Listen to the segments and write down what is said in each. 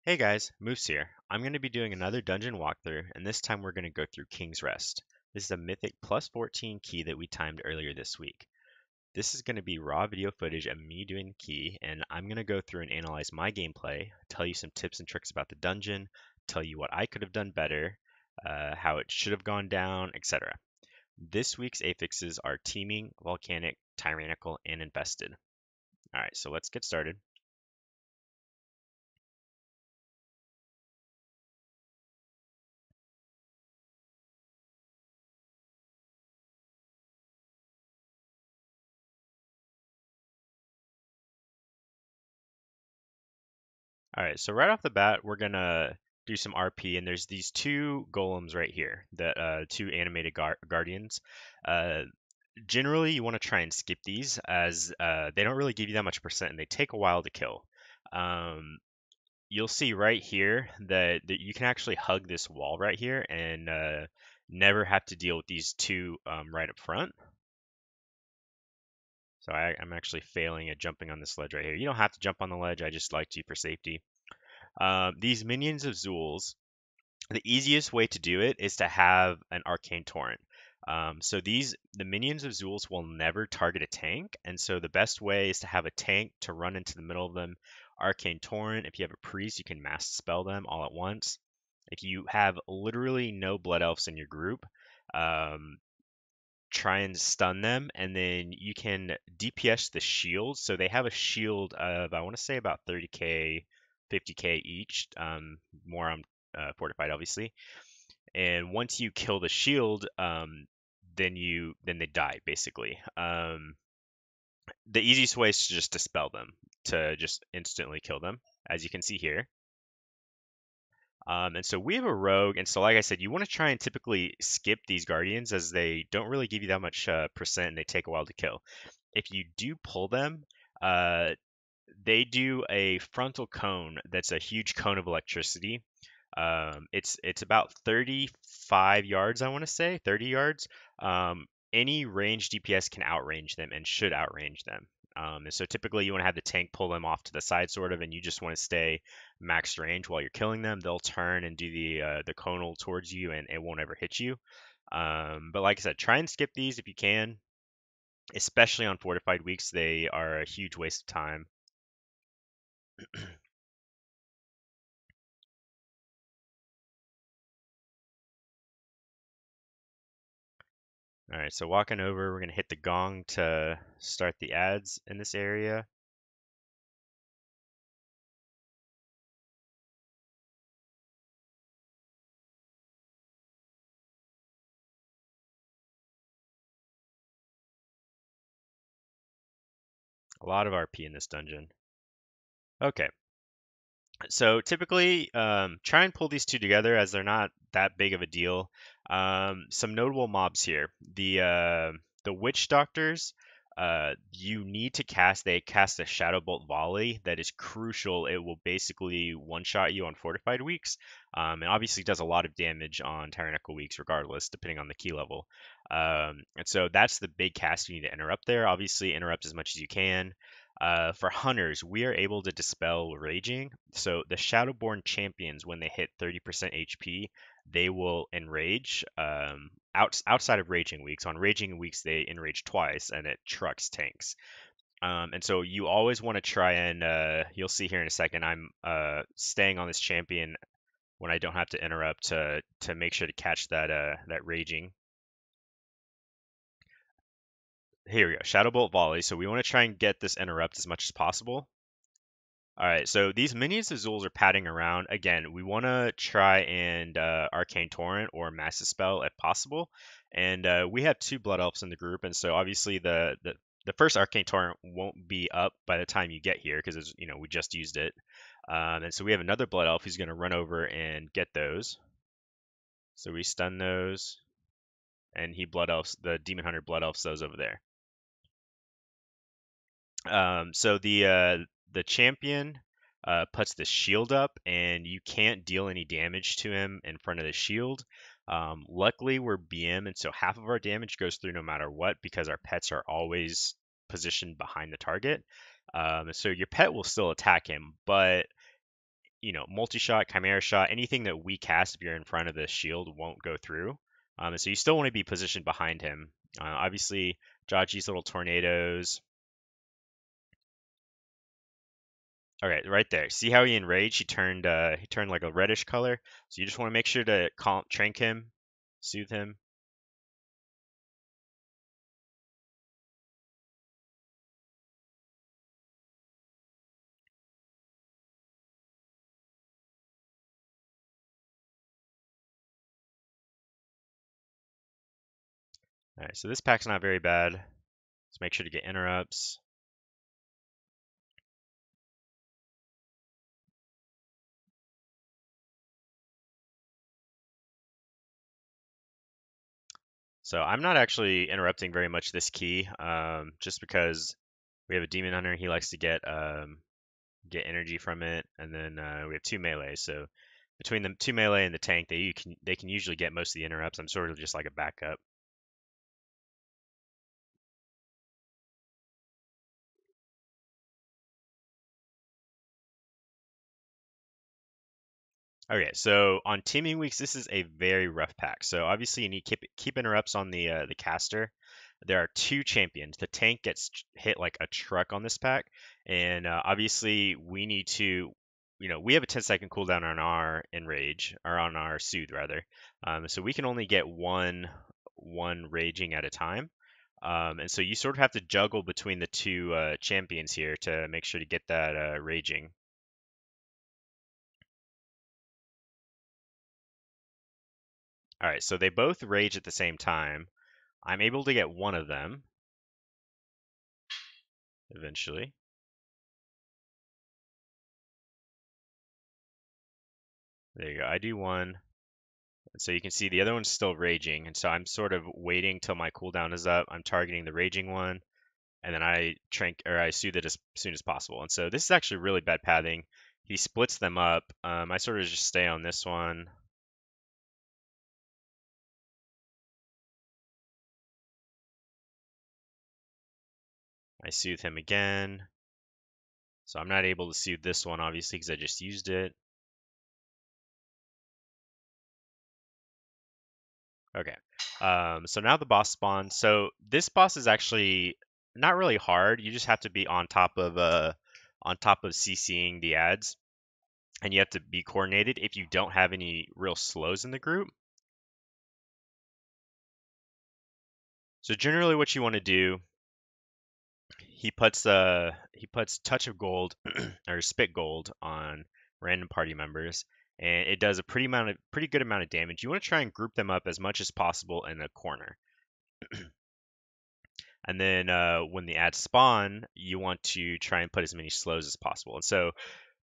Hey guys, Moose here. I'm going to be doing another dungeon walkthrough, and this time we're going to go through King's Rest. This is a mythic +14 key that we timed earlier this week. This is going to be raw video footage of me doing the key, and I'm going to go through and analyze my gameplay, tell you some tips and tricks about the dungeon, tell you what I could have done better, how it should have gone down, etc. This week's affixes are Teeming, Volcanic, Tyrannical, and Infested. Alright, so let's get started. All right, so right off the bat, we're gonna do some RP, and there's these two golems right here, the two animated guardians. Uh, Generally, you want to try and skip these as they don't really give you that much percent, and they take a while to kill. Um, you'll see right here that you can actually hug this wall right here and never have to deal with these two right up front. So I'm actually failing at jumping on this ledge right here. You don't have to jump on the ledge. I just like to for safety. These minions of Zul's, the easiest way to do it is to have an arcane torrent. The minions of Zul's will never target a tank, and so the best way is to have a tank to run into the middle of them. Arcane torrent. If you have a priest, you can mass spell them all at once. If you have literally no blood elves in your group, um, try and stun them, and then you can DPS the shield. So they have a shield of, I want to say, about 30k, 50k each. More on fortified, obviously. And once you kill the shield, then they die basically. The easiest way is to just dispel them, to just instantly kill them, as you can see here. And so we have a rogue, and so like I said, you want to try and typically skip these guardians as they don't really give you that much percent, and they take a while to kill. If you do pull them, they do a frontal cone that's a huge cone of electricity. It's about 35 yards, I want to say, 30 yards. Any ranged DPS can outrange them and should outrange them. And so typically you want to have the tank pull them off to the side, sort of, and you just want to stay max range while you're killing them. They'll turn and do the conal towards you, and it won't ever hit you. But like I said, try and skip these if you can, especially on fortified weeks. They are a huge waste of time. All right, so walking over, we're gonna hit the gong to start the ads in this area. A lot of RP in this dungeon. Okay, so typically, try and pull these two together as they're not that big of a deal. Some notable mobs here. The witch doctors. You need to cast. They cast a shadow bolt volley that is crucial. It will basically one-shot you on fortified weeks, and obviously does a lot of damage on tyrannical weeks, regardless, depending on the key level. And so that's the big cast you need to interrupt there. Obviously, interrupt as much as you can. For hunters, we are able to dispel raging. So the Shadowborn champions, when they hit 30% HP, they will enrage. Outside of raging weeks, on raging weeks they enrage twice, and it trucks tanks. And so you always want to try and you'll see here in a second. I'm staying on this champion when I don't have to interrupt to make sure to catch that raging. Here we go, Shadow Bolt volley. So we want to try and get this interrupt as much as possible. All right, so these minions of Zul's are padding around. Again, we want to try and Arcane Torrent or Massive Spell if possible. And we have two Blood Elves in the group, and so obviously the first Arcane Torrent won't be up by the time you get here because we just used it. And so we have another Blood Elf who's going to run over and get those. So we stun those, and the Demon Hunter Blood Elves those over there. So the champion puts the shield up, and you can't deal any damage to him in front of the shield. Luckily, we're BM, and so half of our damage goes through no matter what because our pets are always positioned behind the target. So your pet will still attack him, but multi-shot, chimera shot, anything that we cast if you're in front of the shield won't go through. And so you still want to be positioned behind him. Obviously, dodge these little tornadoes. Okay, right there. See how he enraged? He turned like a reddish color. So you just want to make sure to trank him, soothe him. All right, so this pack's not very bad. Let's make sure to get interrupts. So I'm not actually interrupting very much this key, just because we have a Demon Hunter. He likes to get energy from it, and then we have 2 melee. So between the 2 melee and the tank, they can usually get most of the interrupts. I'm sort of just like a backup. Okay, so on teaming weeks, this is a very rough pack. So obviously you need keep interrupts on the caster. There are 2 champions. The tank gets hit like a truck on this pack, and obviously we need to, we have a 10-second cooldown on our enrage or on our soothe rather. So we can only get one raging at a time. And so you sort of have to juggle between the 2 champions here to make sure to get that raging. All right, so they both rage at the same time. I'm able to get one of them eventually. There you go. I do one. So you can see the other one's still raging, and so I'm sort of waiting till my cooldown is up. I'm targeting the raging one, and then I soothe it as soon as possible. And so this is actually really bad pathing. He splits them up. I sort of just stay on this one. I soothe him again. So I'm not able to soothe this one, obviously, because I just used it. Okay. So now the boss spawns. So this boss is actually not really hard. You just have to be on top of CCing the ads, and you have to be coordinated if you don't have any real slows in the group. So generally what you want to do, he puts touch of gold or spit gold on random party members, and it does a pretty good amount of damage. You want to try and group them up as much as possible in a corner. And then when the ads spawn, you want to try and put as many slows as possible. And so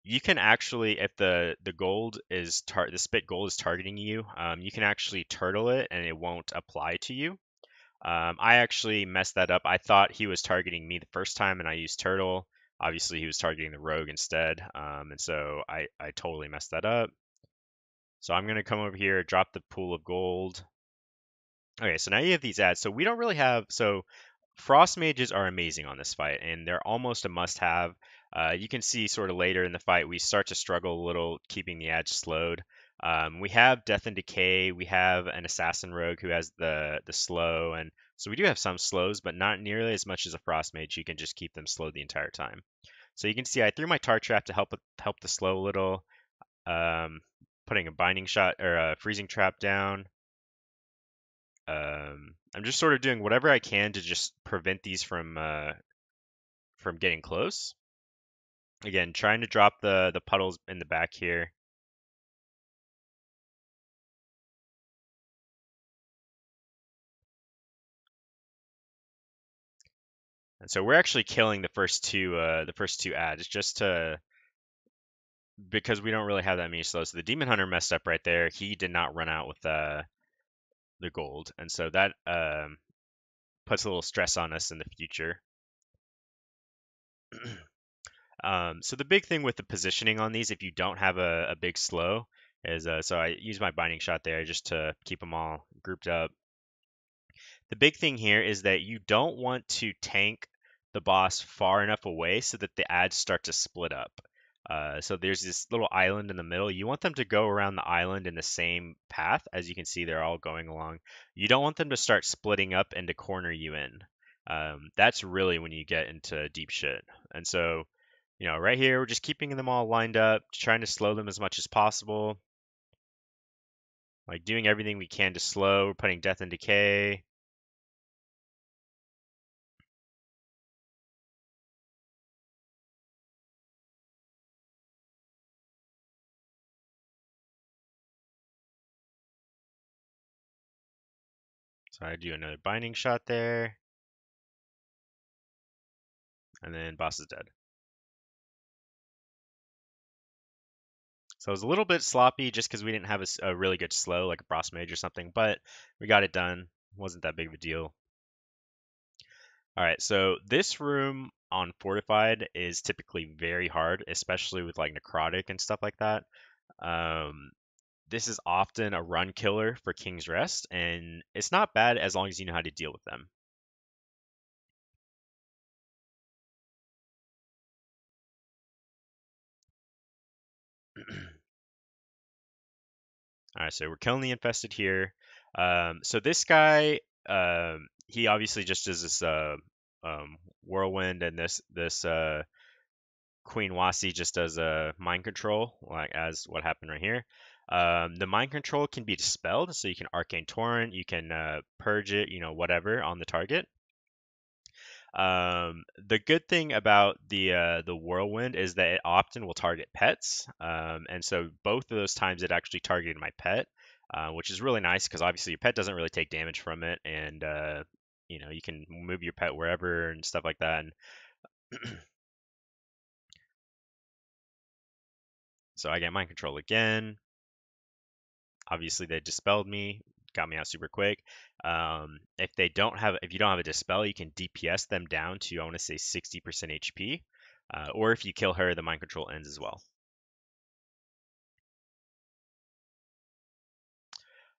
you can actually, if the spit gold is targeting you, you can actually turtle it and it won't apply to you. I actually messed that up. I thought he was targeting me the first time and I used turtle. Obviously, he was targeting the rogue instead. And so I totally messed that up. So I'm going to come over here, drop the pool of gold. Okay, so now you have these ads. So we don't really have, so Frost Mages are amazing on this fight, and they're almost a must-have. You can see sort of later in the fight, we start to struggle a little keeping the ads slowed. We have Death and Decay, we have an Assassin Rogue who has the slow, and so we do have some slows, but not nearly as much as a Frost Mage. You can just keep them slow the entire time. So you can see I threw my Tar Trap to help the slow a little, um, putting a Binding Shot or a Freezing Trap down. I'm just sort of doing whatever I can to just prevent these from getting close. Again, trying to drop the puddles in the back here. And so we're actually killing the first two ads just to because we don't really have that many slows. So the Demon Hunter messed up right there. He did not run out with the gold, and so that puts a little stress on us in the future. So the big thing with the positioning on these, if you don't have a big slow, is so I use my binding shot there just to keep them all grouped up. The big thing here is that you don't want to tank the boss far enough away so that the ads start to split up. So there's this little island in the middle. You want them to go around the island in the same path. As you can see, they're all going along. You don't want them to start splitting up and to corner you in. That's really when you get into deep shit. And so, right here, we're just keeping them all lined up, trying to slow them as much as possible. Like doing everything we can to slow. We're putting Death and Decay. So I do another binding shot there, and then boss is dead. So it was a little bit sloppy just because we didn't have a really good slow, like a Frost Mage or something, but we got it done. Wasn't that big of a deal. All right, so this room on Fortified is typically very hard, especially with like Necrotic and stuff like that. Um, this is often a run killer for King's Rest, and it's not bad as long as you know how to deal with them. All right, so we're killing the Infested here. So this guy, he obviously just does this whirlwind, and this Queen Wasi just does a mind control, like as what happened right here. The mind control can be dispelled, so you can Arcane Torrent, you can purge it, whatever on the target. The good thing about the whirlwind is that it often will target pets, and so both of those times it actually targeted my pet, which is really nice because obviously your pet doesn't really take damage from it, and you can move your pet wherever and stuff like that. And so I get mind control again. Obviously they dispelled me, got me out super quick. If you don't have a dispel, you can DPS them down to I want to say 60% HP, or if you kill her, the mind control ends as well.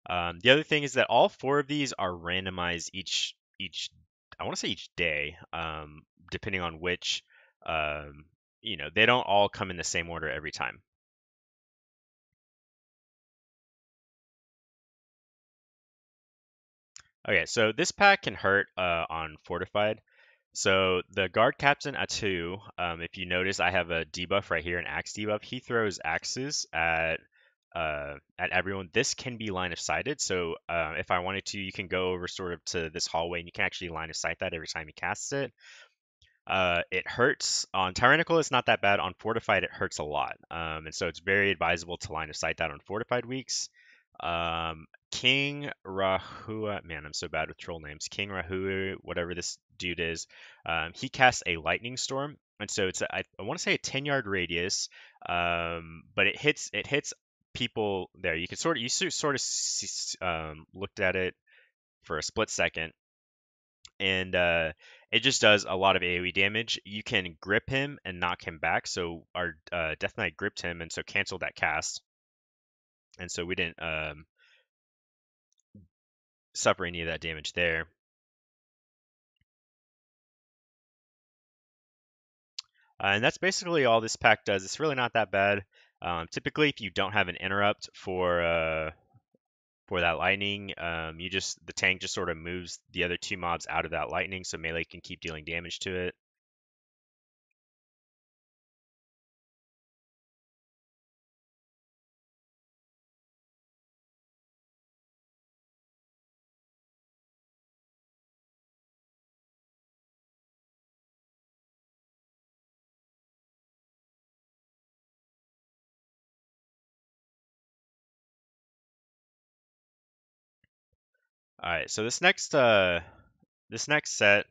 The other thing is that all four of these are randomized each I want to say each day, depending on which they don't all come in the same order every time. Okay, so this pack can hurt on Fortified. So the guard captain at 2, if you notice, I have a debuff right here, an axe debuff. He throws axes at everyone. This can be line of sighted. So if I wanted to, you can go over sort of to this hallway, and you can actually line of sight that every time he casts it. It hurts on Tyrannical. It's not that bad. On Fortified, it hurts a lot, and so it's very advisable to line of sight that on Fortified weeks. King Rahua, man, I'm so bad with troll names. King Rahua, whatever this dude is, he casts a lightning storm, and so I want to say a 10-yard radius, but it hits people there. You can sort of looked at it for a split second, and it just does a lot of AoE damage. You can grip him and knock him back. So our Death Knight gripped him, and so canceled that cast, and so we didn't suffer any of that damage there. And that's basically all this pack does. It's really not that bad. Typically, if you don't have an interrupt for that lightning, the tank just sort of moves the other two mobs out of that lightning, so melee can keep dealing damage to it. All right, so this next set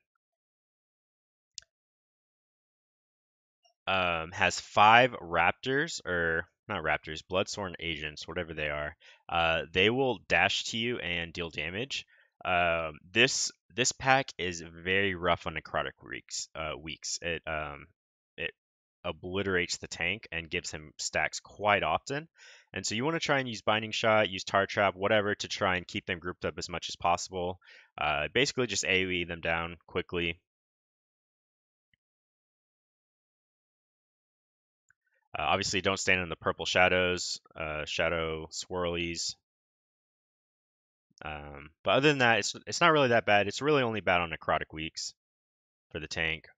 has 5 raptors, or not raptors, bloodsworn agents, whatever they are. They will dash to you and deal damage. This pack is very rough on necrotic weeks. It obliterates the tank and gives him stacks quite often. And so you want to try and use Binding Shot, use Tar Trap, whatever, to try and keep them grouped up as much as possible. Basically just AoE them down quickly. Obviously, don't stand in the purple shadows, shadow swirlies. But other than that, it's not really that bad. It's really only bad on necrotic weeks for the tank.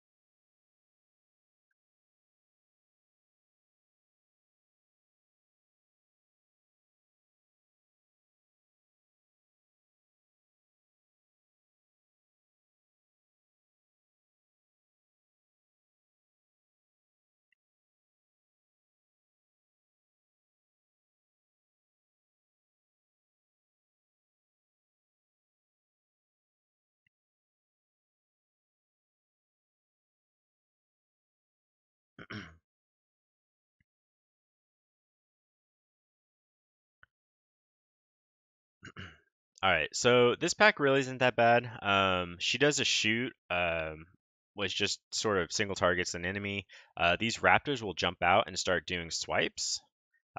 All right, so this pack really isn't that bad. She does a shoot, which just sort of single targets an enemy. These raptors will jump out and start doing swipes.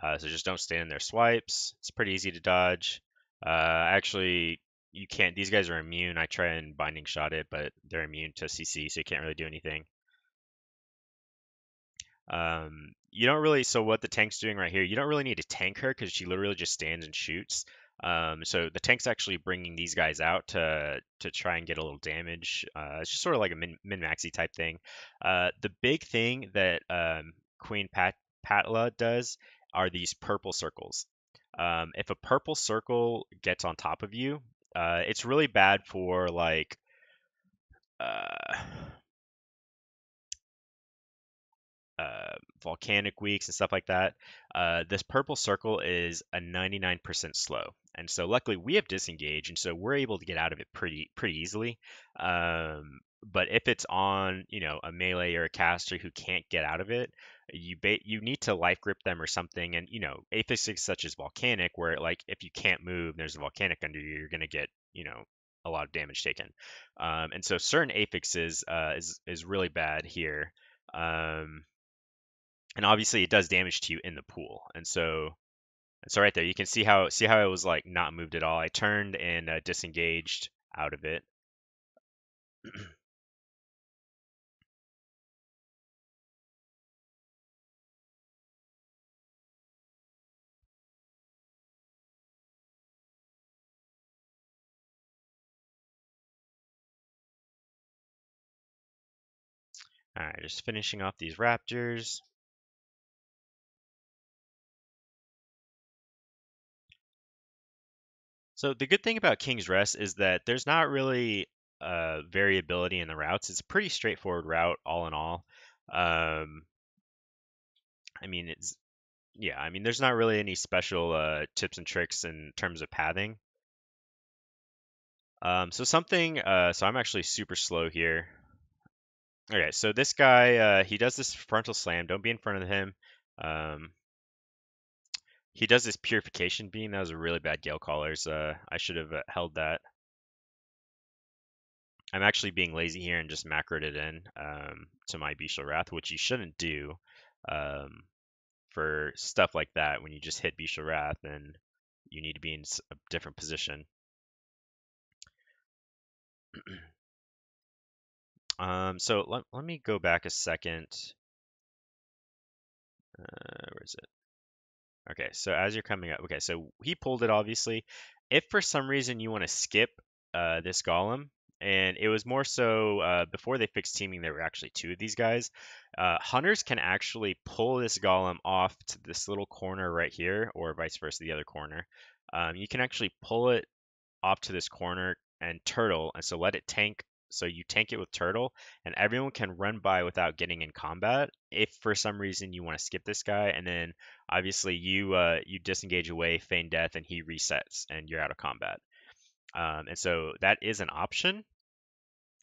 So just don't stand in their swipes. It's pretty easy to dodge. Actually, you can't. These guys are immune. I try and binding shot it, but they're immune to CC, so you can't really do anything. You don't really, so what the tank's doing right here, you don't really need to tank her because she literally just stands and shoots. So the tank's actually bringing these guys out to try and get a little damage. It's just sort of like a min-maxi type thing. The big thing that Queen Patla does are these purple circles. If a purple circle gets on top of you, it's really bad for like uh, volcanic weeks and stuff like that. This purple circle is a 99% slow, and so luckily we have disengage, and so we're able to get out of it pretty easily. But if it's on, a melee or a caster who can't get out of it, you need to life grip them or something. And affixes such as volcanic, where like if you can't move, there's a volcanic under you, you're gonna get a lot of damage taken. And so certain affixes is really bad here. Um, and obviously it does damage to you in the pool. And so right there, you can see how it was like not moved at all. I turned and disengaged out of it. All right, just finishing off these raptors. So the good thing about King's Rest is that there's not really variability in the routes. It's a pretty straightforward route, all in all. Um, I mean, it's yeah. I mean, there's not really any special tips and tricks in terms of pathing. So I'm actually super slow here. Okay, so this guy, he does this frontal slam. Don't be in front of him. Um, he does this purification beam. That was a really bad Gale Callers. I should have held that. I'm actually being lazy here and just macroed it in to my Bestial Wrath, which you shouldn't do um, for stuff like that. When you just hit Bestial Wrath, then you need to be in a different position. So let me go back a second. Where is it? Okay, so as you're coming up, okay, so he pulled it obviously. If for some reason you want to skip this golem, and it was more so before they fixed teaming, there were actually two of these guys. Hunters can actually pull this golem off to this little corner right here, or vice versa, the other corner. You can actually pull it off to this corner and turtle, and so let it tank. So you tank it with turtle, and everyone can run by without getting in combat. If for some reason you want to skip this guy, and then obviously you disengage away, feign death, and he resets, and you're out of combat. And so that is an option.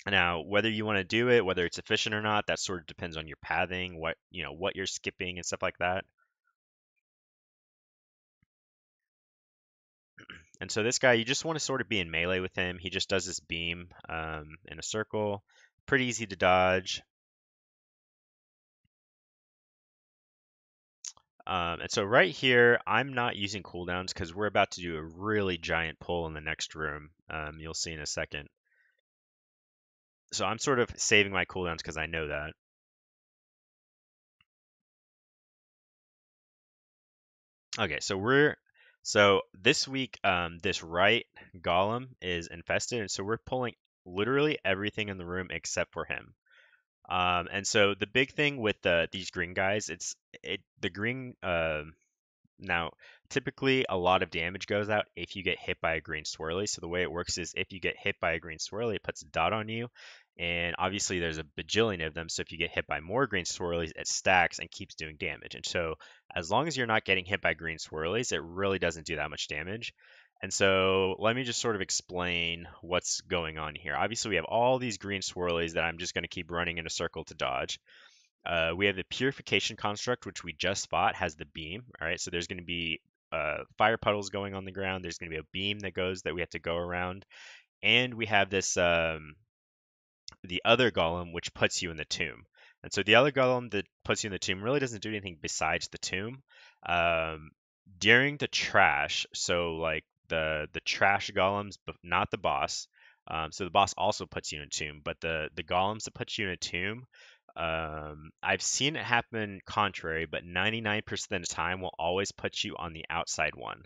Now, whether you want to do it, whether it's efficient or not, that sort of depends on your pathing, what you're skipping and stuff like that. And so this guy, you just want to sort of be in melee with him. He just does this beam in a circle. Pretty easy to dodge. And so right here, I'm not using cooldowns because we're about to do a really giant pull in the next room. You'll see in a second. So I'm sort of saving my cooldowns because I know that. Okay, so this week, this right golem is infested, and so we're pulling literally everything in the room except for him. And so the big thing with these green guys, the green now, typically a lot of damage goes out if you get hit by a green swirly. So the way it works is if you get hit by a green swirly, it puts a dot on you. And obviously there's a bajillion of them. So if you get hit by more green swirlies, it stacks and keeps doing damage. And so as long as you're not getting hit by green swirlies, it really doesn't do that much damage. And so let me just sort of explain what's going on here. Obviously we have all these green swirlies that I'm just going to keep running in a circle to dodge. We have the purification construct, which we just fought, has the beam. All right, so there's going to be fire puddles going on the ground. There's going to be a beam that we have to go around, and we have this the other golem, which puts you in the tomb. And so the other golem that puts you in the tomb really doesn't do anything besides the tomb. Um, During the trash, so like the trash golems, but not the boss. So the boss also puts you in a tomb, but the golems that put you in a tomb, I've seen it happen contrary, but 99% of the time will always put you on the outside one.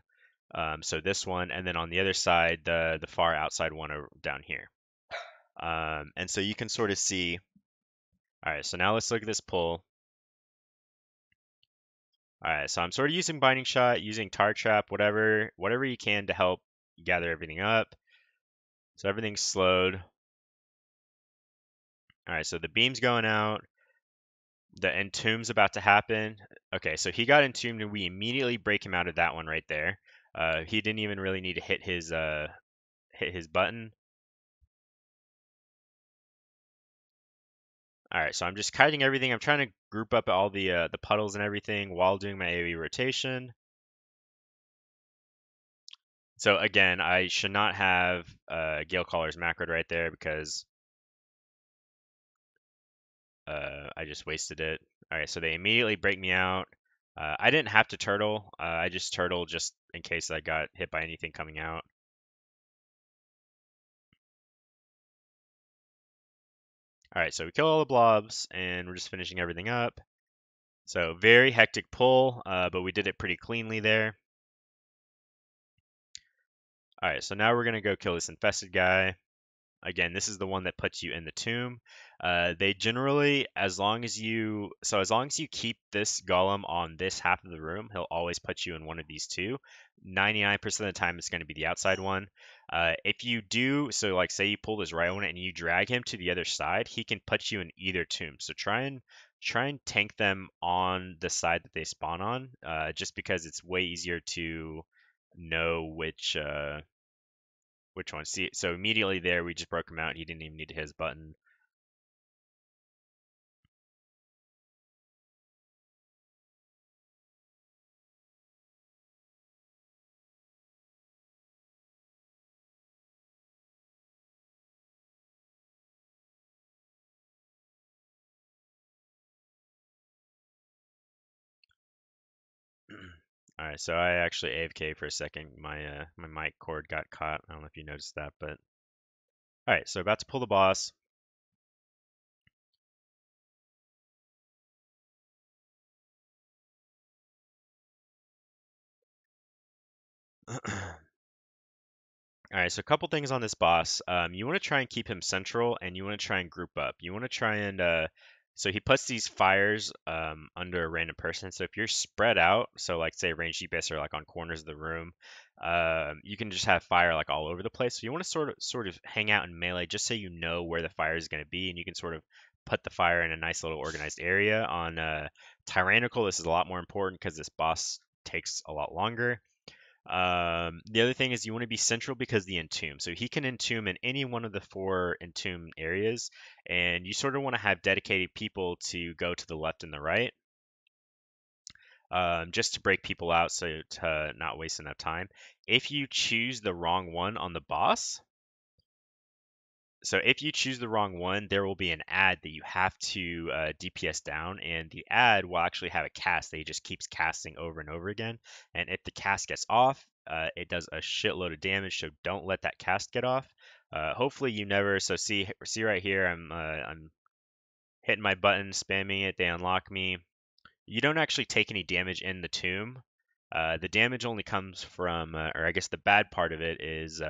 So this one, and then on the other side, the far outside one down here. And so you can sort of see. All right, so now let's look at this pull. All right, so I'm sort of using binding shot, using tar trap, whatever you can to help gather everything up. So everything's slowed. All right, so the beam's going out. The entomb's about to happen. Okay, so he got entombed, and we immediately break him out of that one right there. He didn't even really need to hit his button. All right, so I'm just kiting everything. I'm trying to group up all the puddles and everything while doing my AoE rotation. So again, I should not have Gale Caller's macroed right there because I just wasted it. All right, so they immediately break me out. I didn't have to turtle. I just turtle just in case I got hit by anything coming out. All right, so we kill all the blobs, and we're just finishing everything up. So very hectic pull, but we did it pretty cleanly there. All right, so now we're gonna go kill this infested guy. Again, this is the one that puts you in the tomb. They generally, as long as you keep this golem on this half of the room, he'll always put you in one of these two. 99% of the time, it's going to be the outside one. If you do, so like say you pull this right one and you drag him to the other side, he can put you in either tomb. So try and tank them on the side that they spawn on, just because it's way easier to know which one? See, so immediately there, we just broke him out. He didn't even need to hit his button. All right, so I actually AFK for a second. My mic cord got caught. I don't know if you noticed that, but all right, so about to pull the boss. All right, so a couple things on this boss. You want to try and keep him central, and you want to try and group up. You want to try and so he puts these fires under a random person. So if you're spread out, so like say range GPS or like on corners of the room, you can just have fire like all over the place. So you want to sort of hang out in melee just so you know where the fire is going to be, and you can sort of put the fire in a nice little organized area. On Tyrannical, this is a lot more important because this boss takes a lot longer. The other thing is you want to be central because the entomb. So he can entomb in any one of the four entomb areas, and you sort of want to have dedicated people to go to the left and the right, just to break people out so to not waste enough time. If you choose the wrong one on the boss, so if you choose the wrong one, there will be an ad that you have to DPS down, and the ad will actually have a cast that he just keeps casting over and over again. And if the cast gets off, it does a shitload of damage. So don't let that cast get off. Hopefully you never. So see right here, I'm hitting my button, spamming it. They unlock me. You don't actually take any damage in the tomb. The damage only comes from, or I guess the bad part of it is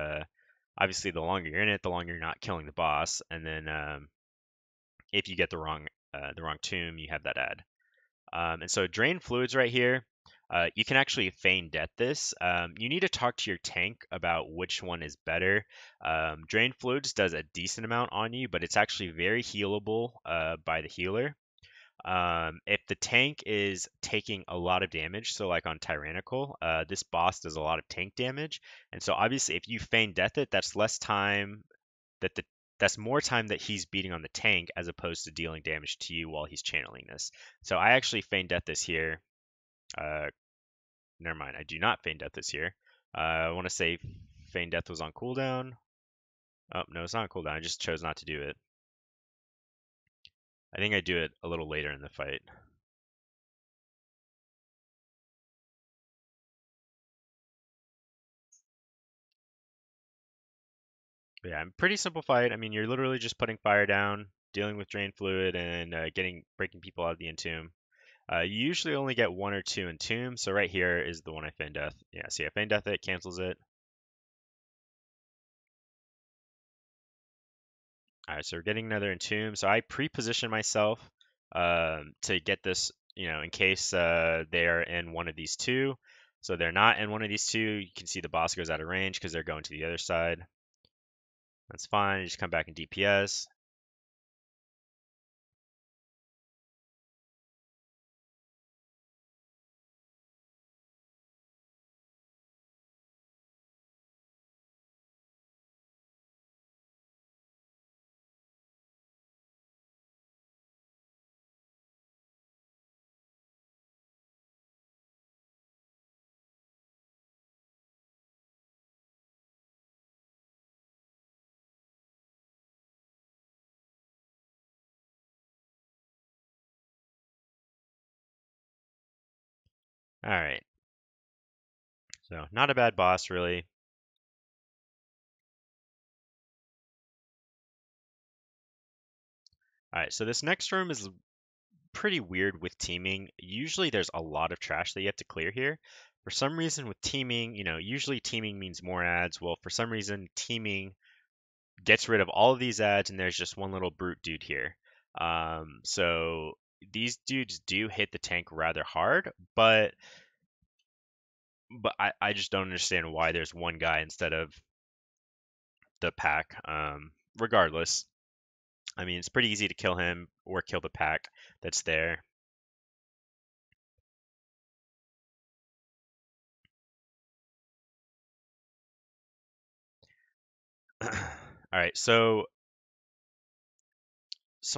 obviously the longer you're in it, the longer you're not killing the boss, and then if you get the wrong tomb, you have that ad. And so drain fluids right here. You can actually feign death this. You need to talk to your tank about which one is better. Drain fluids does a decent amount on you, but it's actually very healable by the healer. If the tank is taking a lot of damage, so like on Tyrannical, this boss does a lot of tank damage, and so obviously if you feign death it, that's less time that the that's more time that he's beating on the tank as opposed to dealing damage to you while he's channeling this. So I actually feign death this here. Uh, Never mind, I do not feign death this here. I want to say feign death was on cooldown. Oh no, it's not on cooldown. I just chose not to do it. I think I do it a little later in the fight. But yeah, pretty simple fight. I mean, you're literally just putting fire down, dealing with drain fluid, and breaking people out of the entomb. You usually only get one or two entomb, so right here is the one I feign death. Yeah, see, I feign death it, cancels it. All right, so we're getting another entomb. So I pre-position myself to get this, in case they are in one of these two. So they're not in one of these two. You can see the boss goes out of range because they're going to the other side. That's fine. You just come back in DPS. All right. So not a bad boss, really. All right, so this next room is pretty weird with teaming. Usually there's a lot of trash that you have to clear here. For some reason with teaming, usually teaming means more ads. Well, for some reason, teaming gets rid of all of these ads and there's just one little brute dude here. So these dudes do hit the tank rather hard, but I just don't understand why there's one guy instead of the pack. Regardless, I mean, it's pretty easy to kill him or kill the pack that's there. All right, so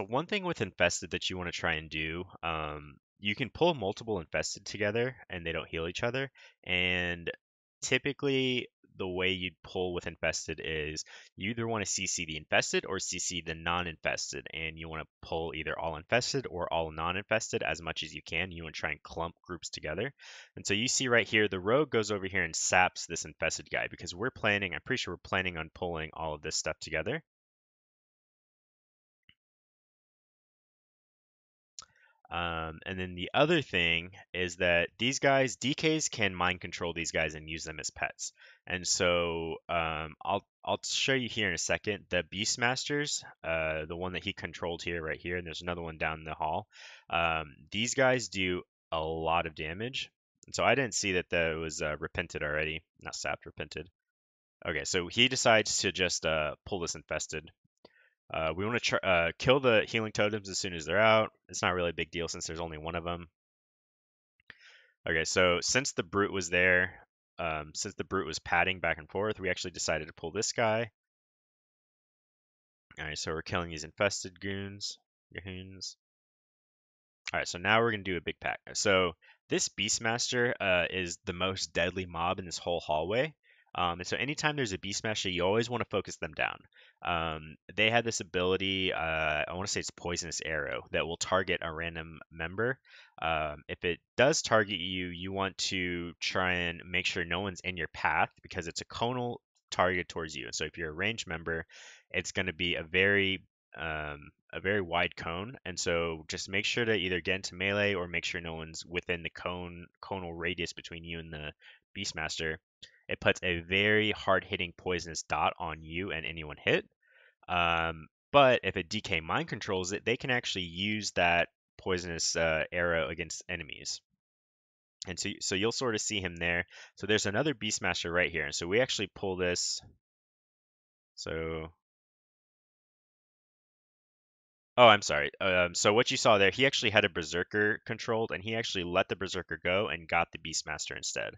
one thing with infested that you want to try and do, you can pull multiple infested together and they don't heal each other. And typically, the way you'd pull with infested is you either want to CC the infested or CC the non-infested, and you want to pull either all infested or all non-infested as much as you can. You want to try and clump groups together. And so you see right here, the rogue goes over here and saps this infested guy because I'm pretty sure we're planning on pulling all of this stuff together. And then the other thing is that these guys, DKs, can mind control these guys and use them as pets. And so I'll show you here in a second the Beastmasters, the one that he controlled here, right here, and there's another one down the hall. These guys do a lot of damage. And so I didn't see that that was repented already, not sapped, repented. Okay, so he decides to just pull this infested. We want to kill the healing totems as soon as they're out. It's not really a big deal since there's only one of them. Okay, so since the brute was there, since the brute was padding back and forth, we actually decided to pull this guy. All right, so we're killing these infested goons. All right, so now we're gonna do a big pack. So this Beastmaster is the most deadly mob in this whole hallway. And so anytime there's a Beastmaster, you always want to focus them down. They have this ability, I want to say it's Poisonous Arrow, that will target a random member. If it does target you, you want to try and make sure no one's in your path because it's a conal targeted towards you. And so if you're a ranged member, it's going to be a very a very wide cone, and so just make sure to either get into melee or make sure no one's within the conal radius between you and the Beastmaster. It puts a very hard-hitting poisonous dot on you and anyone hit. But if a DK mind controls it, they can actually use that poisonous arrow against enemies. And so you'll sort of see him there. So there's another Beastmaster right here. And so we actually pull this. So, oh, I'm sorry. So what you saw there, he actually had a Berserker controlled, and he actually let the Berserker go and got the Beastmaster instead.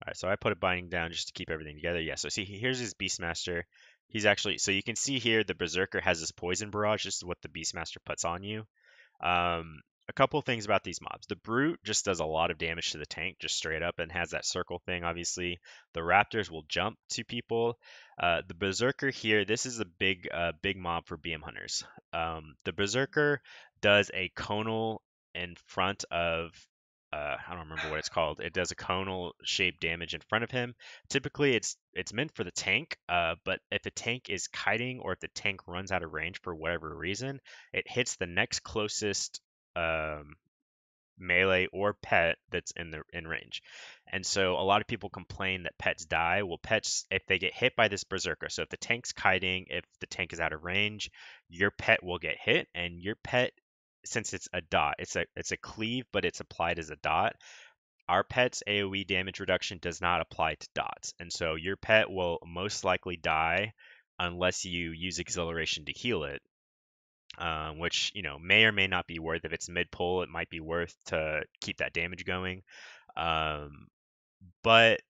All right, so I put a binding down just to keep everything together. Yeah, so see, here's his Beastmaster. He's actually, so you can see here the Berserker has this Poison Barrage. This is what the Beastmaster puts on you. A couple things about these mobs. The Brute just does a lot of damage to the tank, just straight up, and has that circle thing, obviously. The Raptors will jump to people. The Berserker here, this is a big mob for BM Hunters. The Berserker does a conal in front of I don't remember what it's called. It does a conal shaped damage in front of him. Typically, it's meant for the tank, but if the tank is kiting or if the tank runs out of range for whatever reason, it hits the next closest um, melee or pet that's in range. And so a lot of people complain that pets die. Well, pets, if they get hit by this berserker, so if the tank's kiting, if the tank is out of range, your pet will get hit, and your pet, since it's a dot, it's a cleave, but it's applied as a dot. Our pet's AoE damage reduction does not apply to dots, and so your pet will most likely die unless you use exhilaration to heal it, which may or may not be worth. If it's mid pull, it might be worth to keep that damage going. Um, but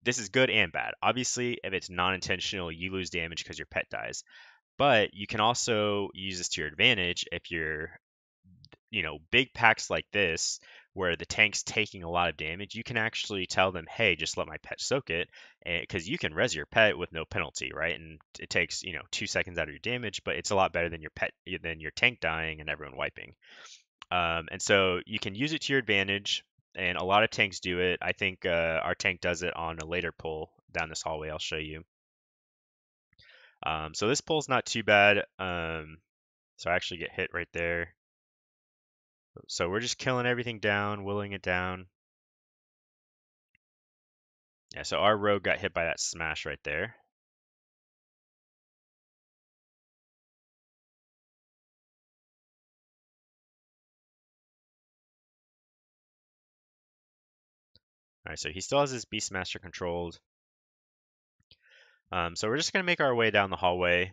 this is good and bad. Obviously, if it's non-intentional, you lose damage because your pet dies. But you can also use this to your advantage if you're big packs like this where the tank's taking a lot of damage. You can actually tell them, hey, just let my pet soak it, because you can res your pet with no penalty, right? And it takes 2 seconds out of your damage, but it's a lot better than your tank dying and everyone wiping. And so you can use it to your advantage, and a lot of tanks do it. I think our tank does it on a later pull down this hallway. I'll show you. So this pull's not too bad. So I actually get hit right there. So we're just killing everything down, willing it down. Yeah, so our rogue got hit by that smash right there. All right, so he still has his Beastmaster controlled. So we're just going to make our way down the hallway.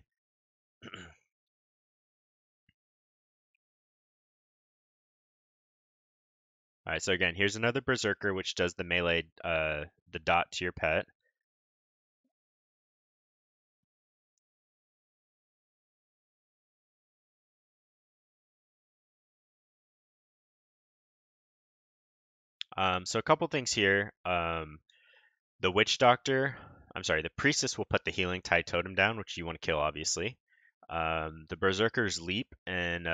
All right, so again, here's another Berserker, which does the melee, the dot to your pet. So a couple things here. The Witch Doctor, I'm sorry, the Priestess will put the Healing Tide Totem down, which you want to kill, obviously. The Berserkers leap and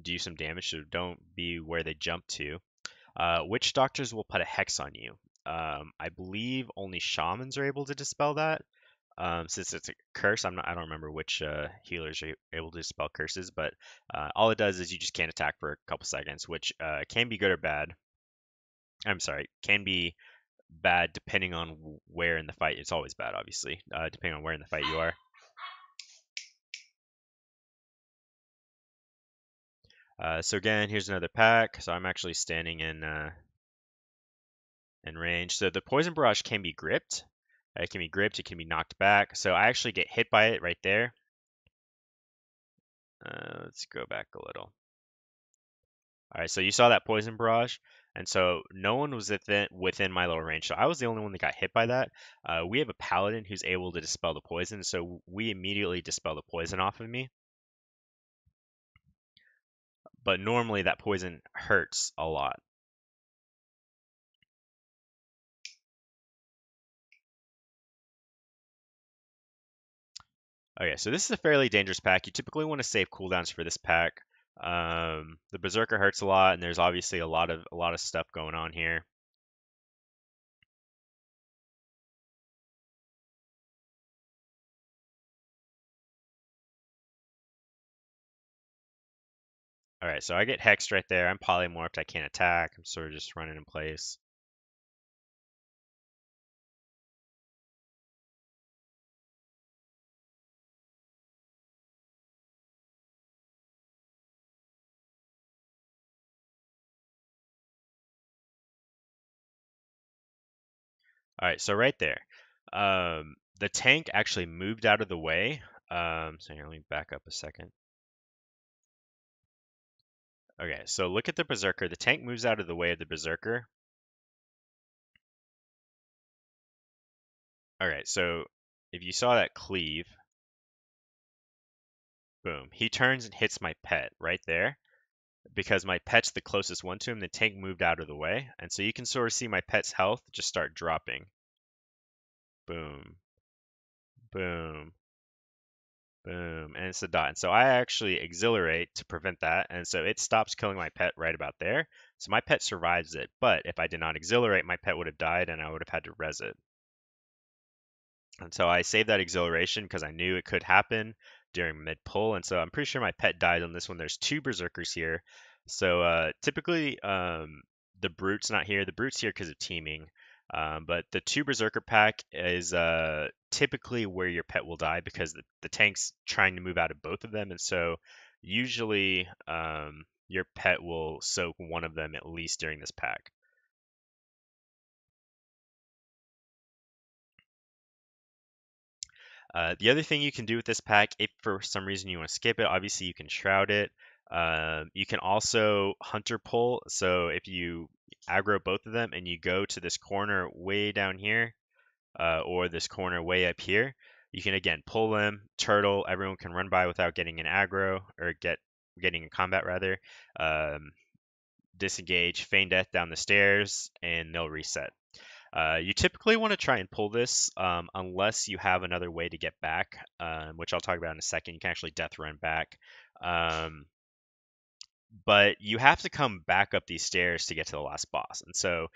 do some damage, so don't be where they jump to. Witch Doctors will put a Hex on you. I believe only Shamans are able to dispel that. Since it's a curse, I don't remember which healers are able to dispel curses, but all it does is you just can't attack for a couple seconds, which can be good or bad. I'm sorry, can be bad depending on where in the fight. It's always bad, obviously, depending on where in the fight you are. So again, here's another pack. So I'm actually standing in range. So the poison barrage can be gripped. It can be gripped. It can be knocked back. So I actually get hit by it right there. Let's go back a little. All right, so you saw that poison barrage, and so no one was within my little range. So I was the only one that got hit by that. We have a paladin who's able to dispel the poison, so we immediately dispel the poison off of me. But normally that poison hurts a lot. Okay, so this is a fairly dangerous pack. You typically want to save cooldowns for this pack. The Berserker hurts a lot, and there's obviously a lot of stuff going on here. All right, so I get hexed right there. I'm polymorphed. I can't attack. I'm sort of just running in place. All right, so right there, the tank actually moved out of the way. So here, let me back up a second. Okay, so look at the Berserker. The tank moves out of the way of the Berserker. All right, so if you saw that cleave, boom, he turns and hits my pet right there. Because my pet's the closest one to him, the tank moved out of the way. And so you can sort of see my pet's health just start dropping. Boom, boom, boom, and it's a dot. And so I actually exhilarate to prevent that. And so it stops killing my pet right about there. So my pet survives it. But if I did not exhilarate, my pet would have died and I would have had to res it. And so I saved that exhilaration because I knew it could happen during mid pull. And so I'm pretty sure my pet died on this one. There's two berserkers here. So typically the brute's not here. The brute's here because of teaming. But the two berserker pack is typically where your pet will die because the tank's trying to move out of both of them. And so usually your pet will soak one of them at least during this pack. The other thing you can do with this pack, if for some reason you want to skip it, obviously you can shroud it. You can also hunter pull. So if you aggro both of them and you go to this corner way down here, or this corner way up here, you can again pull them, turtle. Everyone can run by without getting an aggro or getting in combat rather. Disengage, feign death down the stairs, and they'll reset. You typically want to try and pull this unless you have another way to get back, which I'll talk about in a second. You can actually death run back. Um, but you have to come back up these stairs to get to the last boss. And so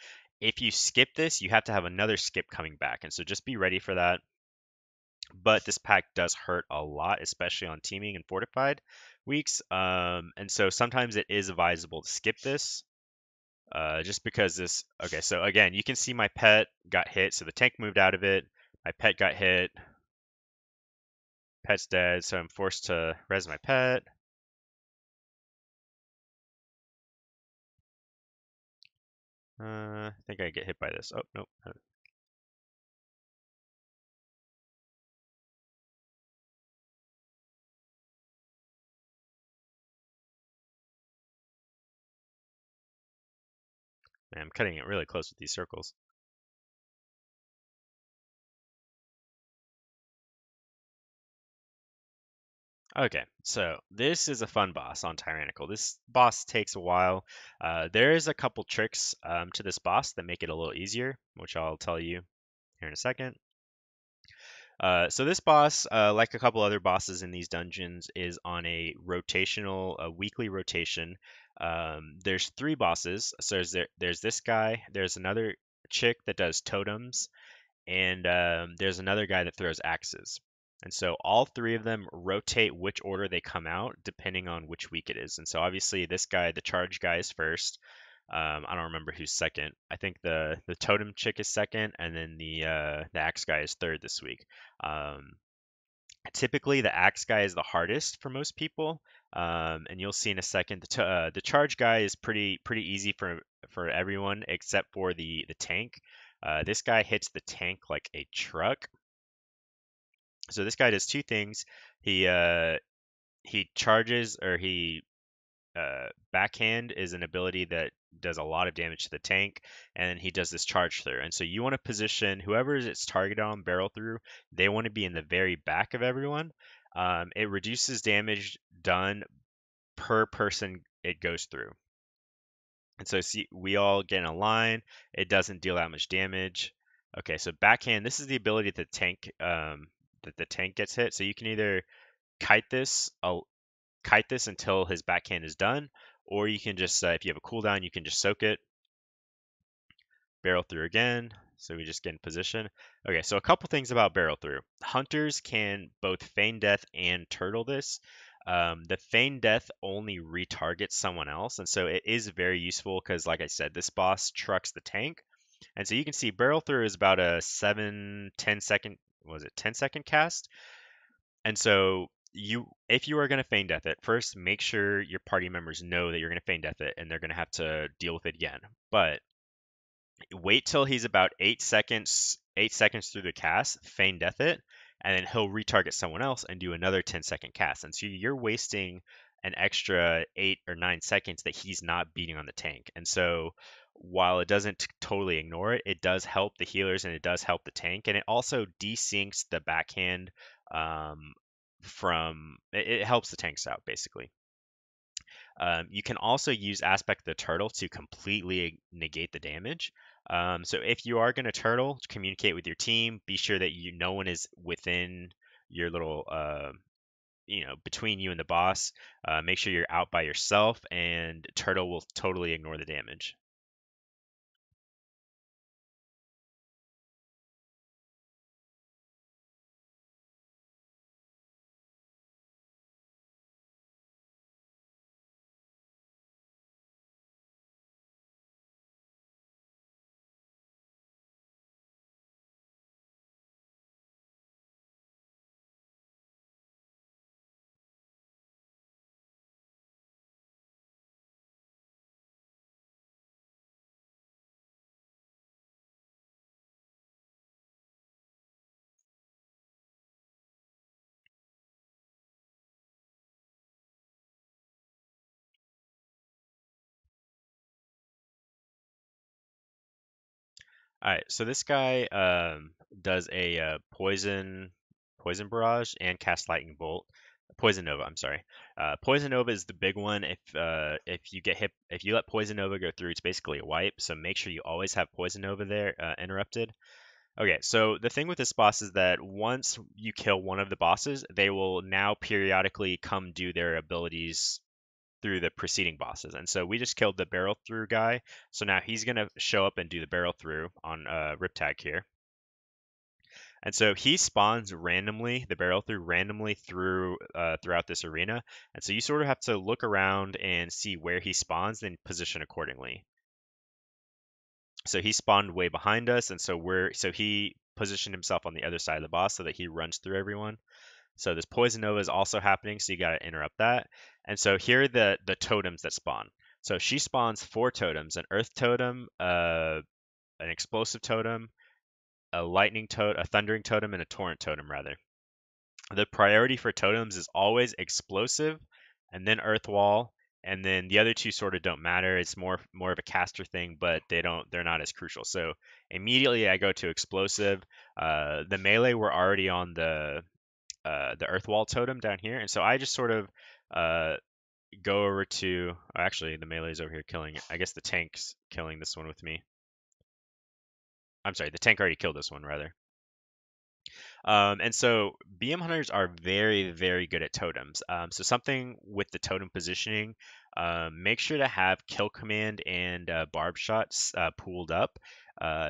if you skip this, you have to have another skip coming back. And so just be ready for that. But this pack does hurt a lot, especially on teaming and fortified weeks. And so sometimes it is advisable to skip this. Just because this, okay, so again, you can see my pet got hit, so the tank moved out of it. My pet got hit. Pet's dead, so I'm forced to res my pet. I think I get hit by this. Oh, nope. Man, I'm cutting it really close with these circles. Okay, so this is a fun boss on Tyrannical. This boss takes a while. There is a couple tricks to this boss that make it a little easier, which I'll tell you here in a second. So this boss, like a couple other bosses in these dungeons, is on a weekly rotation. There's three bosses. So there's this guy, there's another chick that does totems, and there's another guy that throws axes. And so all three of them rotate which order they come out depending on which week it is. And so obviously this guy, the charge guy, is first. I don't remember who's second. I think the totem chick is second, and then the axe guy is third this week. Um, Typically, the axe guy is the hardest for most people, and you'll see in a second. The charge guy is pretty easy for everyone except for the tank. This guy hits the tank like a truck. So this guy does two things. He charges or he backhand is an ability that does a lot of damage to the tank, and he does this charge through. And so you want to position whoever it's targeted on barrel through, they want to be in the very back of everyone. It reduces damage done per person it goes through. And so see, we all get in a line. It doesn't deal that much damage. Okay, so backhand, this is the ability that the tank gets hit. So you can either kite this, kite this until his backhand is done, or you can just, if you have a cooldown, you can just soak it, barrel through again. So we just get in position. Okay, so a couple things about barrel through. Hunters can both feign death and turtle this. The feign death only retargets someone else, and so it is very useful because, like I said, this boss trucks the tank, and so you can see barrel through is about a 7-10 second, was it 10-second cast, and so if you are going to feign death it, first make sure your party members know that you're going to feign death it, and they're going to have to deal with it again. But wait till he's about 8 seconds through the cast, feign death it, and then he'll retarget someone else and do another 10-second cast. And so you're wasting an extra 8 or 9 seconds that he's not beating on the tank. And so while it doesn't totally ignore it, it does help the healers and it does help the tank. And it also desyncs the backhand from it helps the tanks out basically. You can also use Aspect the Turtle to completely negate the damage. So if you are going to turtle, communicate with your team. Be sure that no one is within your little, between you and the boss. Make sure you're out by yourself, and turtle will totally ignore the damage. All right, so this guy does a poison barrage and cast lightning bolt. Poison Nova, I'm sorry. Poison Nova is the big one. If you get hit, if you let Poison Nova go through, it's basically a wipe. So make sure you always have Poison Nova there interrupted. Okay, so the thing with this boss is that once you kill one of the bosses, they will now periodically come do their abilities through the preceding bosses. And so we just killed the barrel through guy. So now he's going to show up and do the barrel through on Riptag here. And so he spawns randomly, the barrel through randomly throughout this arena. And so you sort of have to look around and see where he spawns and position accordingly. So he spawned way behind us, and so he positioned himself on the other side of the boss so that he runs through everyone. So this Poison Nova is also happening, so you got to interrupt that. And so here are the totems that spawn. So she spawns 4 totems: an Earth Totem, an Explosive Totem, a Thundering Totem, and a Torrent Totem rather. The priority for totems is always Explosive, and then Earth Wall, and then the other two sort of don't matter. It's more of a caster thing, but they're not as crucial. So immediately I go to Explosive. The melee were already on the Earth Wall totem down here, and so I just sort of uh, go over to. Actually, the melee is over here killing. I guess the tank's killing this one with me. I'm sorry, the tank already killed this one rather. And so BM hunters are very, very good at totems. So something with the totem positioning, make sure to have kill command and barb shots pooled up.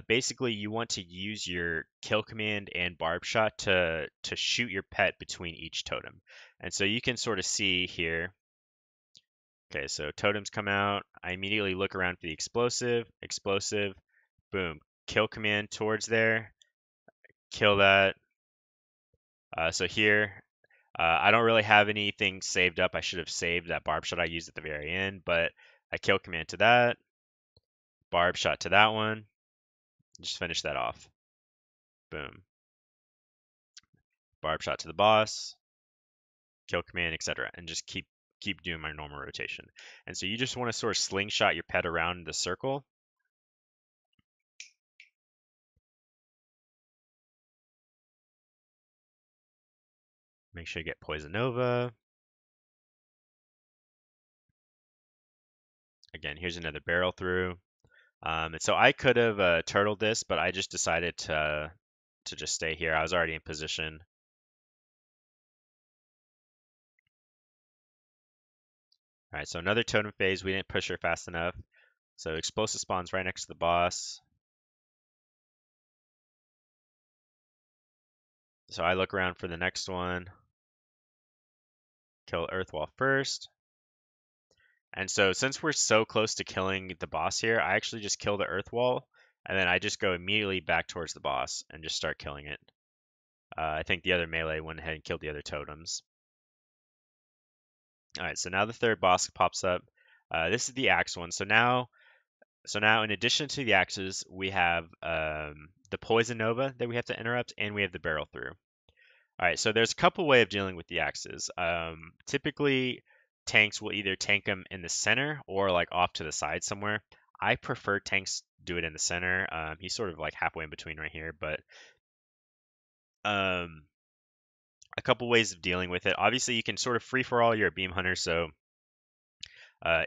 Basically, you want to use your kill command and barb shot to shoot your pet between each totem. And so you can sort of see here. Okay, so totems come out. I immediately look around for the explosive, boom, kill command towards there, kill that. So here, I don't really have anything saved up. I should have saved that barb shot I used at the very end, but I kill command to that, barb shot to that one, just finish that off. Boom. Barb shot to the boss, kill command, etc. And just keep doing my normal rotation. And so you just want to sort of slingshot your pet around the circle. Make sure you get Poison Nova. Again, here's another barrel through. And so I could have turtled this, but I just decided to just stay here. I was already in position. All right, so another totem phase. We didn't push her fast enough. So explosive spawns right next to the boss. So I look around for the next one. Kill Earthwall first. And so since we're so close to killing the boss here, I actually just kill the Earthwall, and then I just go immediately back towards the boss and just start killing it. I think the other melee went ahead and killed the other totems. All right, so now the third boss pops up. This is the axe one. So now in addition to the axes, we have the poison nova that we have to interrupt, and we have the barrel through. All right, so there's a couple way of dealing with the axes. Typically, tanks will either tank them in the center or like off to the side somewhere. I prefer tanks do it in the center. He's sort of like halfway in between right here, but um, a couple ways of dealing with it. Obviously, you can sort of free for all. You're a beam hunter, so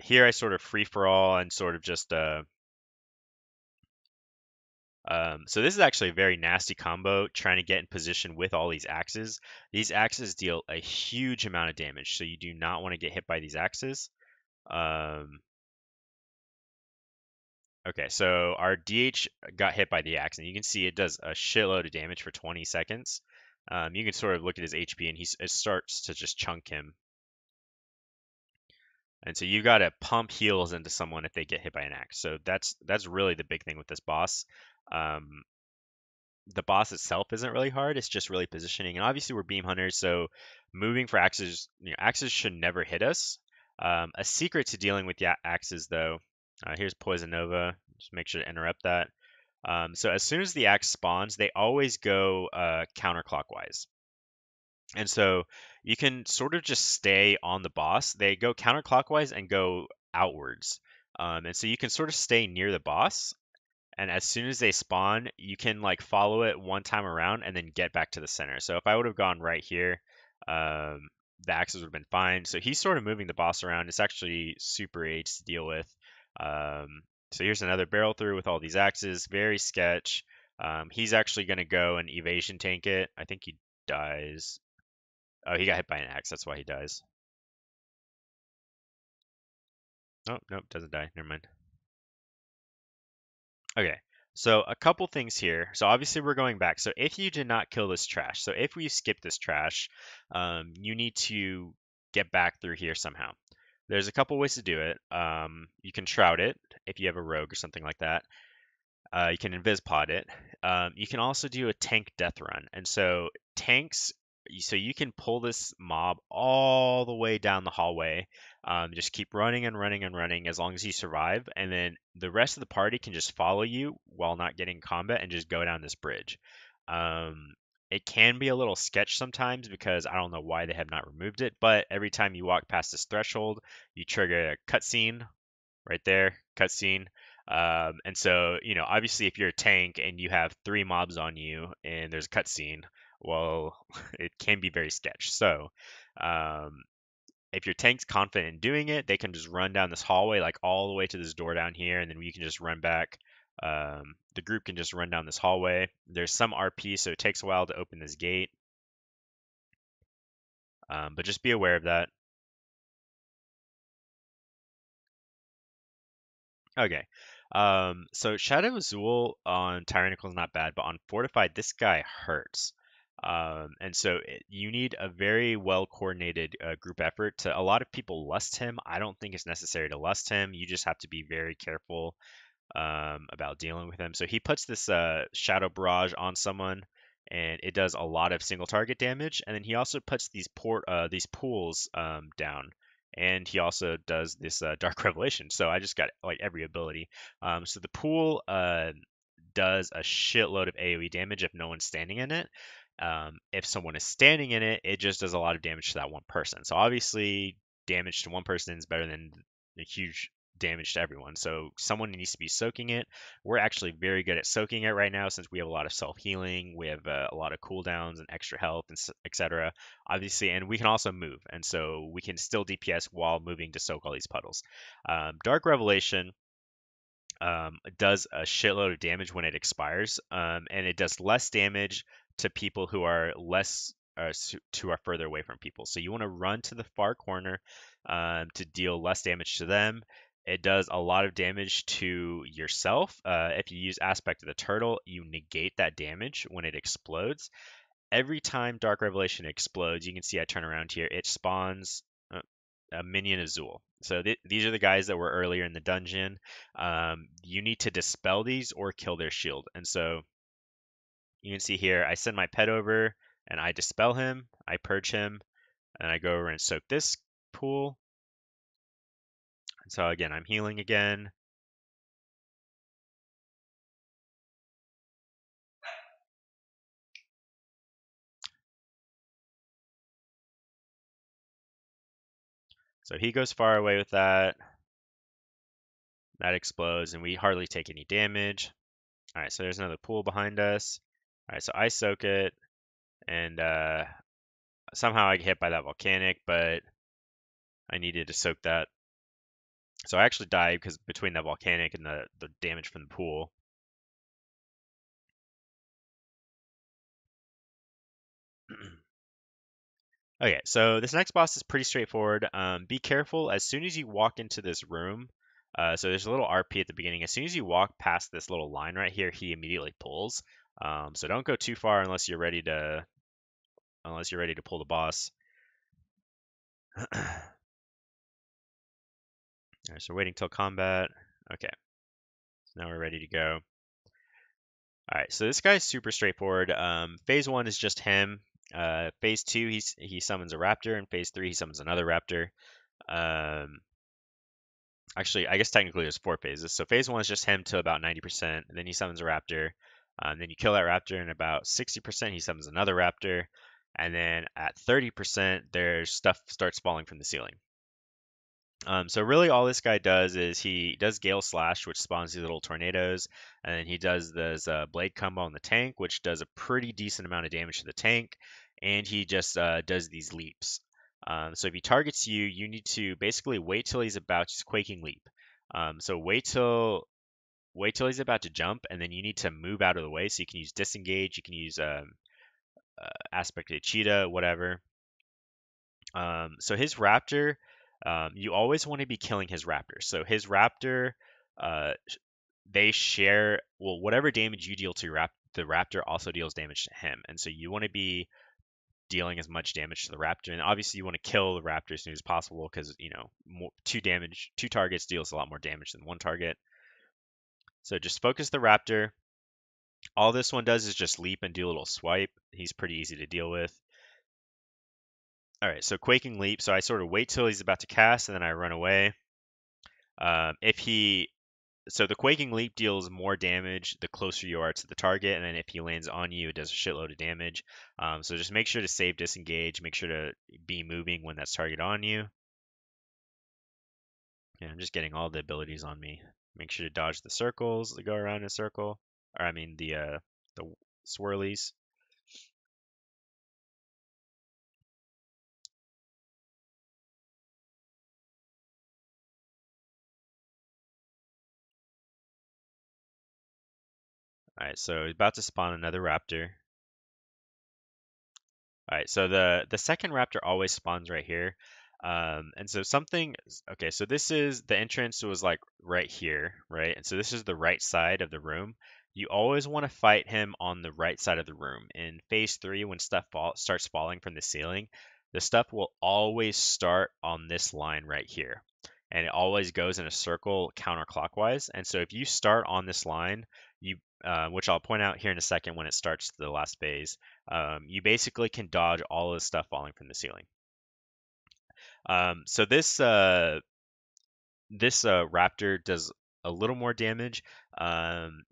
here I sort of free for all and sort of just so this is actually a very nasty combo, trying to get in position with all these axes. These axes deal a huge amount of damage, so you do not want to get hit by these axes. Okay, so our DH got hit by the axe, and you can see it does a shitload of damage for 20 seconds. You can sort of look at his HP, and it starts to just chunk him. And so you got to pump heals into someone if they get hit by an axe. So that's really the big thing with this boss. The boss itself isn't really hard. It's just really positioning. And obviously we're beam hunters, so moving for axes, axes should never hit us. A secret to dealing with the axes, though, here's Poison Nova. Just make sure to interrupt that. So as soon as the axe spawns, they always go counterclockwise. And so you can sort of just stay on the boss. They go counterclockwise and go outwards. And so you can sort of stay near the boss, and as soon as they spawn, you can like follow it one time around and then get back to the center. So if I would have gone right here, the axes would have been fine. So he's sort of moving the boss around. It's actually super AIDS to deal with. So here's another barrel through with all these axes. Very sketch. He's actually going to go and evasion tank it. I think he dies. Oh, he got hit by an axe. That's why he dies. Oh, nope, doesn't die. Never mind. Okay, so a couple things here. So obviously we're going back. So if you did not kill this trash, so if we skip this trash, you need to get back through here somehow. There's a couple ways to do it. You can shroud it if you have a rogue or something like that. You can invis pod it. You can also do a tank death run. And so tanks, so you can pull this mob all the way down the hallway. Just keep running and running and running as long as you survive. And then the rest of the party can just follow you while not getting combat and just go down this bridge. It can be a little sketch sometimes because I don't know why they have not removed it, but every time you walk past this threshold, you trigger a cutscene right there, cutscene. And so, obviously, if you're a tank and you have 3 mobs on you and there's a cutscene, well, it can be very sketch. So, if your tank's confident in doing it, they can just run down this hallway, like all the way to this door down here, and then we can just run back. The group can just run down this hallway. There's some RP, so it takes a while to open this gate. But just be aware of that. Okay. So Shadow Azul on Tyrannical is not bad, but on Fortified, this guy hurts. And so you need a very well coordinated group effort. A lot of people lust him. I don't think it's necessary to lust him. You just have to be very careful about dealing with him. So he puts this Shadow Barrage on someone, and it does a lot of single target damage. And then he also puts these pools down, and he also does this Dark Revelation. So I just got like every ability. So the pool does a shitload of AoE damage if no one's standing in it. If someone is standing in it, it just does a lot of damage to that one person. So obviously, damage to one person is better than a huge damage to everyone. So someone needs to be soaking it. We're actually very good at soaking it right now since we have a lot of self-healing. We have a lot of cooldowns and extra health, and etc. Obviously, and we can also move. And so we can still DPS while moving to soak all these puddles. Dark Revelation does a shitload of damage when it expires, and it does less damage to people who are who are further away from people. So you want to run to the far corner to deal less damage to them. It does a lot of damage to yourself. If you use Aspect of the Turtle, you negate that damage when it explodes. Every time Dark Revelation explodes, you can see I turn around here, it spawns a minion of Zool. So these are the guys that were earlier in the dungeon. You need to dispel these or kill their shield. And so you can see here, I send my pet over and I dispel him, I purge him, and I go over and soak this pool. And so again, I'm healing again. So he goes far away with that. That explodes, and we hardly take any damage. All right, so there's another pool behind us. All right, so I soak it, and somehow I get hit by that volcanic, but I needed to soak that. So I actually died because between that volcanic and the damage from the pool. Okay, so this next boss is pretty straightforward. Be careful as soon as you walk into this room. So there's a little RP at the beginning. As soon as you walk past this little line right here, he immediately pulls. So don't go too far unless you're ready to pull the boss. Alright, so waiting till combat. Okay, so now we're ready to go. Alright, so this guy's super straightforward. Phase 1 is just him. Phase 2, he summons a raptor, and phase 3, he summons another raptor. Actually, I guess technically there's 4 phases. So phase 1 is just him to about 90%, and then he summons a raptor. Then you kill that raptor, and about 60% he summons another raptor. And then at 30%, there's stuff starts falling from the ceiling. So really all this guy does is he does Gale Slash, which spawns these little tornadoes, and then he does this Blade Combo on the tank, which does a pretty decent amount of damage to the tank, and he just does these leaps. So if he targets you, you need to basically wait till he's about to Quaking Leap. So wait till he's about to jump, and then you need to move out of the way. So you can use Disengage, you can use Aspect of Cheetah, whatever. So his raptor, you always want to be killing his raptor. So his raptor, they share, well, whatever damage you deal to the raptor also deals damage to him. And so you want to be dealing as much damage to the raptor. And obviously you want to kill the raptor as soon as possible because, you know, two targets deals a lot more damage than one target. So just focus the raptor. All this one does is just leap and do a little swipe. He's pretty easy to deal with. All right, so Quaking Leap. So I sort of wait till he's about to cast, and then I run away. So the Quaking Leap deals more damage the closer you are to the target, and then if he lands on you, it does a shitload of damage. So just make sure to save Disengage. Make sure to be moving when that's target on you. Yeah, I'm just getting all the abilities on me. Make sure to dodge the circles that go around in a circle, or I mean the swirlies. All right, so about to spawn another raptor. All right, so the second raptor always spawns right here. And so okay, so this is the entrance was like right here, right? And so this is the right side of the room. You always want to fight him on the right side of the room. In phase 3, when stuff starts falling from the ceiling, the stuff will always start on this line right here. And it always goes in a circle counterclockwise. And so if you start on this line, which I'll point out here in a second when it starts the last phase, you basically can dodge all of the stuff falling from the ceiling. So this raptor does a little more damage.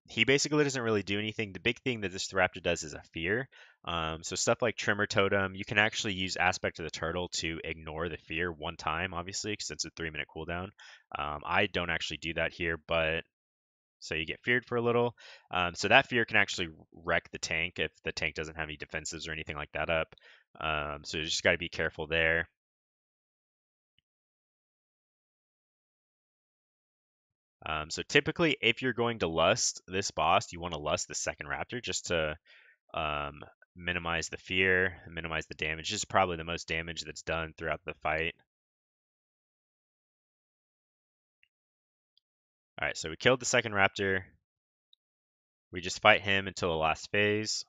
He basically doesn't really do anything. The big thing that this raptor does is a fear. So stuff like Tremor Totem, you can actually use Aspect of the Turtle to ignore the fear one time, obviously, since it's a 3-minute cooldown. I don't actually do that here, but so you get feared for a little. So that fear can actually wreck the tank if the tank doesn't have any defensives or anything like that up. So you just got to be careful there. So typically, if you're going to lust this boss, you want to lust the second raptor just to minimize the fear, minimize the damage. This is probably the most damage that's done throughout the fight. All right, so we killed the second raptor. We just fight him until the last phase.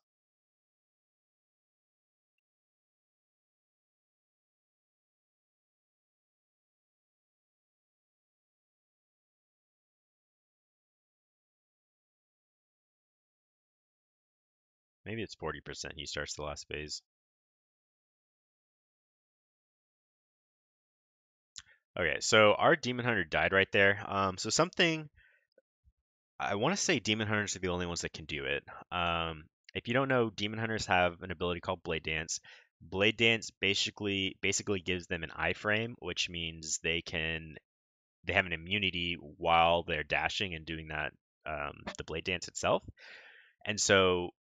Maybe it's 40% he starts the last phase. Okay, so our Demon Hunter died right there. So something I want to say Demon Hunters are the only ones that can do it. If you don't know, Demon Hunters have an ability called Blade Dance. Blade Dance basically gives them an iframe, which means they have an immunity while they're dashing and doing that the Blade Dance itself. And so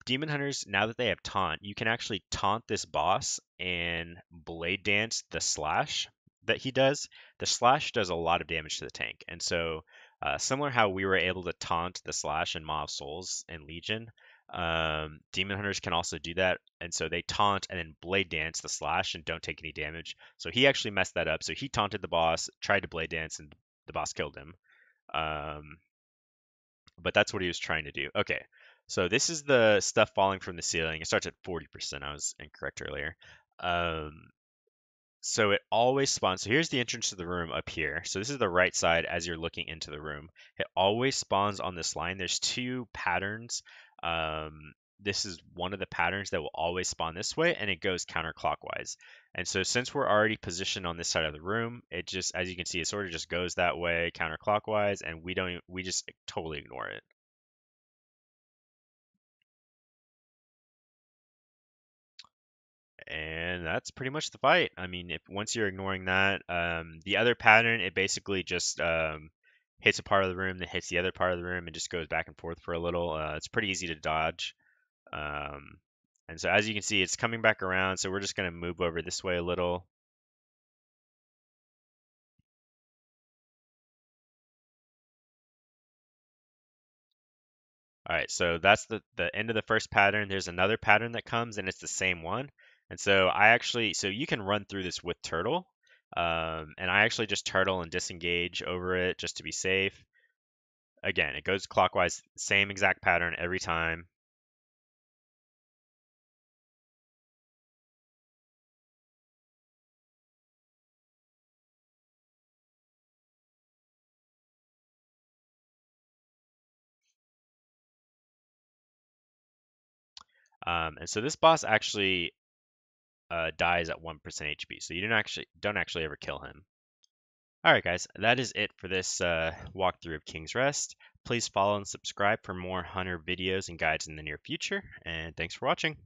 Demon Hunters, now that they have taunt, you can actually taunt this boss and blade dance the slash that he does. The slash does a lot of damage to the tank. And so, similar how we were able to taunt the slash in Maw of Souls and Legion, Demon Hunters can also do that. And so they taunt and then blade dance the slash and don't take any damage. So he actually messed that up. So he taunted the boss, tried to blade dance, and the boss killed him. Um, but that's what he was trying to do. Okay, so this is the stuff falling from the ceiling. It starts at 40%. I was incorrect earlier. Um, so it always spawns. So here's the entrance to the room up here. So this is the right side as you're looking into the room. It always spawns on this line. There's two patterns. This is one of the patterns that will always spawn this way, and it goes counterclockwise. And so since we're already positioned on this side of the room, it just, as you can see, it sort of just goes that way counterclockwise, and we just totally ignore it. And that's pretty much the fight. I mean, if once you're ignoring that, the other pattern, it basically just hits a part of the room, then hits the other part of the room, and just goes back and forth for a little. It's pretty easy to dodge. Um, and so as you can see, it's coming back around. So we're just going to move over this way a little. All right, so that's the end of the first pattern. There's another pattern that comes, and it's the same one. And so so you can run through this with turtle. And I actually just turtle and disengage over it just to be safe. Again, it goes clockwise, same exact pattern every time. And so this boss actually dies at 1% HP, so you don't actually ever kill him. All right, guys, that is it for this walkthrough of King's Rest. Please follow and subscribe for more Hunter videos and guides in the near future, and thanks for watching.